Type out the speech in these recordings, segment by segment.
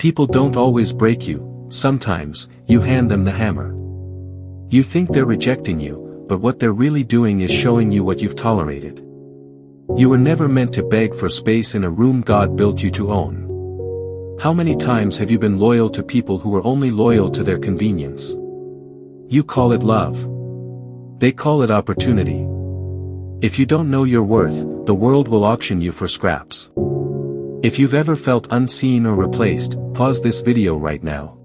People don't always break you, sometimes, you hand them the hammer. You think they're rejecting you, but what they're really doing is showing you what you've tolerated. You were never meant to beg for space in a room God built you to own. How many times have you been loyal to people who were only loyal to their convenience? You call it love. They call it opportunity. If you don't know your worth, the world will auction you for scraps. If you've ever felt unseen or replaced, pause this video right now.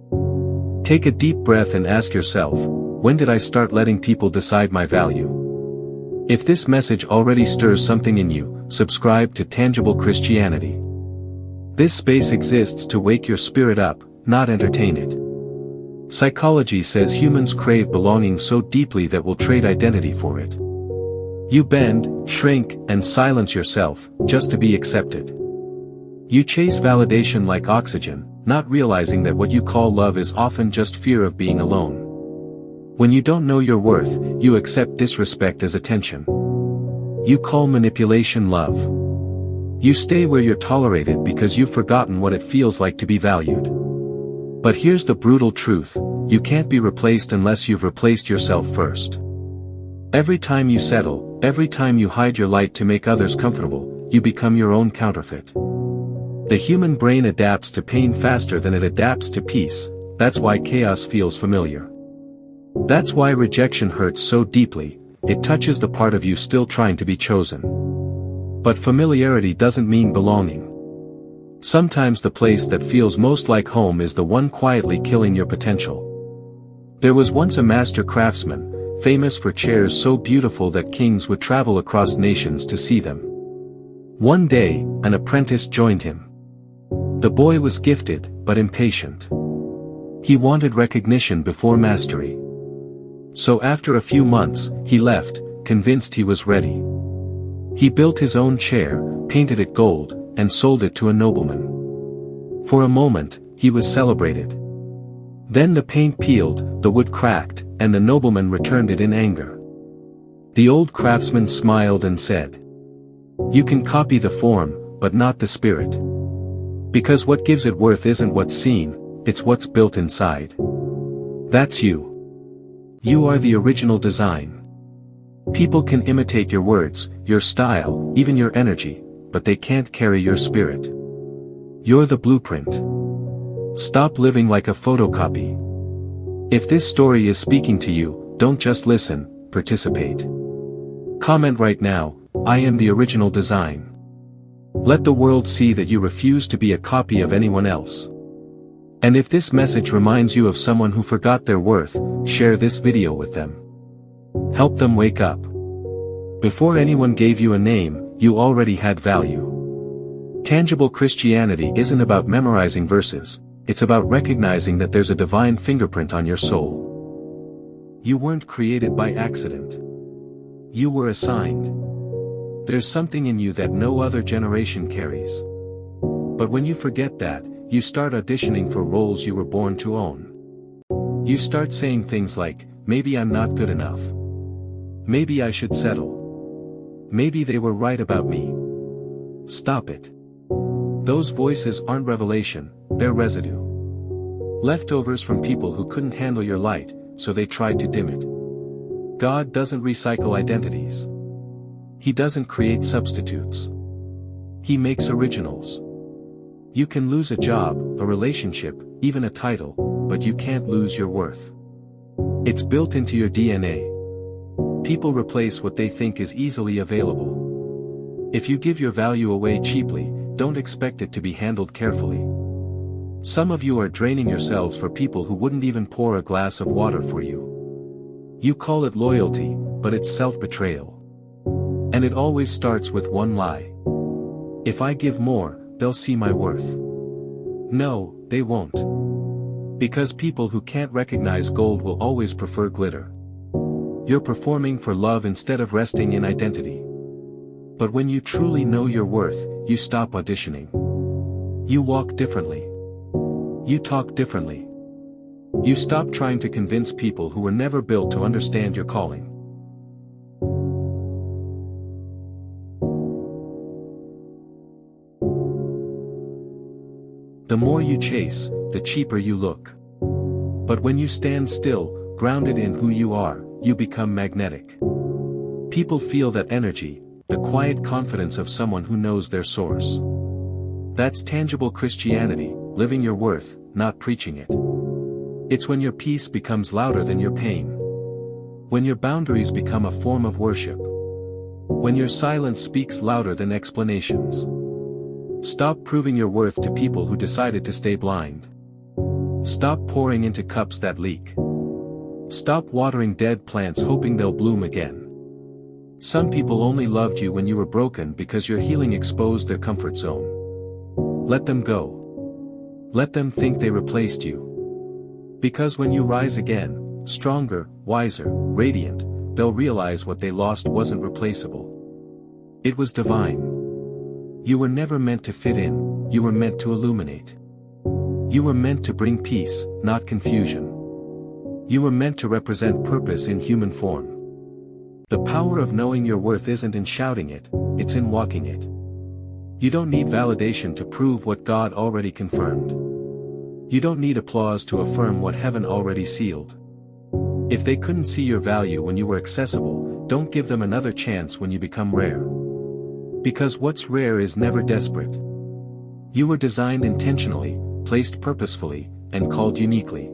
Take a deep breath and ask yourself, when did I start letting people decide my value? If this message already stirs something in you, subscribe to Tangible Christianity. This space exists to wake your spirit up, not entertain it. Psychology says humans crave belonging so deeply that we'll trade identity for it. You bend, shrink, and silence yourself, just to be accepted. You chase validation like oxygen, not realizing that what you call love is often just fear of being alone. When you don't know your worth, you accept disrespect as attention. You call manipulation love. You stay where you're tolerated because you've forgotten what it feels like to be valued. But here's the brutal truth, you can't be replaced unless you've replaced yourself first. Every time you settle, every time you hide your light to make others comfortable, you become your own counterfeit. The human brain adapts to pain faster than it adapts to peace, that's why chaos feels familiar. That's why rejection hurts so deeply, it touches the part of you still trying to be chosen. But familiarity doesn't mean belonging. Sometimes the place that feels most like home is the one quietly killing your potential. There was once a master craftsman, famous for chairs so beautiful that kings would travel across nations to see them. One day, an apprentice joined him. The boy was gifted, but impatient. He wanted recognition before mastery. So after a few months, he left, convinced he was ready. He built his own chair, painted it gold, and sold it to a nobleman. For a moment, he was celebrated. Then the paint peeled, the wood cracked, and the nobleman returned it in anger. The old craftsman smiled and said, "You can copy the form, but not the spirit. Because what gives it worth isn't what's seen, it's what's built inside. That's you. You are the original design. People can imitate your words, your style, even your energy, but they can't carry your spirit. You're the blueprint. Stop living like a photocopy. If this story is speaking to you, don't just listen, participate. Comment right now, I am the original design. Let the world see that you refuse to be a copy of anyone else. And if this message reminds you of someone who forgot their worth, share this video with them. Help them wake up. Before anyone gave you a name, you already had value. Tangible Christianity isn't about memorizing verses, it's about recognizing that there's a divine fingerprint on your soul. You weren't created by accident. You were assigned. There's something in you that no other generation carries. But when you forget that, you start auditioning for roles you were born to own. You start saying things like, maybe I'm not good enough. Maybe I should settle. Maybe they were right about me. Stop it. Those voices aren't revelation, they're residue. Leftovers from people who couldn't handle your light, so they tried to dim it. God doesn't recycle identities. He doesn't create substitutes. He makes originals. You can lose a job, a relationship, even a title, but you can't lose your worth. It's built into your DNA. People replace what they think is easily available. If you give your value away cheaply, don't expect it to be handled carefully. Some of you are draining yourselves for people who wouldn't even pour a glass of water for you. You call it loyalty, but it's self-betrayal. And it always starts with one lie. If I give more, they'll see my worth. No, they won't. Because people who can't recognize gold will always prefer glitter. You're performing for love instead of resting in identity. But when you truly know your worth, you stop auditioning. You walk differently. You talk differently. You stop trying to convince people who were never built to understand your calling. The more you chase, the cheaper you look. But when you stand still, grounded in who you are, you become magnetic. People feel that energy, the quiet confidence of someone who knows their source. That's tangible Christianity, living your worth, not preaching it. It's when your peace becomes louder than your pain. When your boundaries become a form of worship. When your silence speaks louder than explanations. Stop proving your worth to people who decided to stay blind. Stop pouring into cups that leak. Stop watering dead plants hoping they'll bloom again. Some people only loved you when you were broken because your healing exposed their comfort zone. Let them go. Let them think they replaced you. Because when you rise again, stronger, wiser, radiant, they'll realize what they lost wasn't replaceable. It was divine. You were never meant to fit in, you were meant to illuminate. You were meant to bring peace, not confusion. You were meant to represent purpose in human form. The power of knowing your worth isn't in shouting it, it's in walking it. You don't need validation to prove what God already confirmed. You don't need applause to affirm what heaven already sealed. If they couldn't see your value when you were accessible, don't give them another chance when you become rare. Because what's rare is never desperate. You were designed intentionally, placed purposefully, and called uniquely.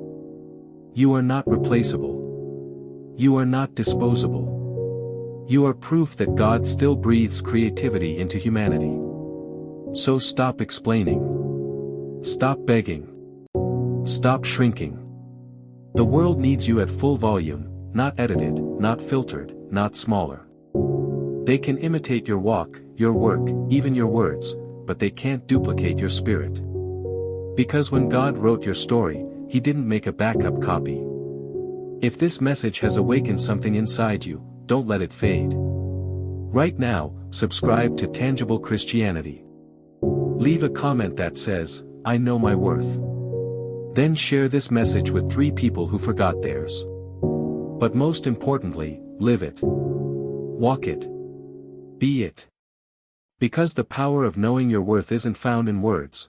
You are not replaceable. You are not disposable. You are proof that God still breathes creativity into humanity. So stop explaining. Stop begging. Stop shrinking. The world needs you at full volume, not edited, not filtered, not smaller. They can imitate your walk, your work, even your words, but they can't duplicate your spirit. Because when God wrote your story, He didn't make a backup copy. If this message has awakened something inside you, don't let it fade. Right now, subscribe to Tangible Christianity. Leave a comment that says, "I know my worth." Then share this message with 3 people who forgot theirs. But most importantly, live it. Walk it. Be it. Because the power of knowing your worth isn't found in words,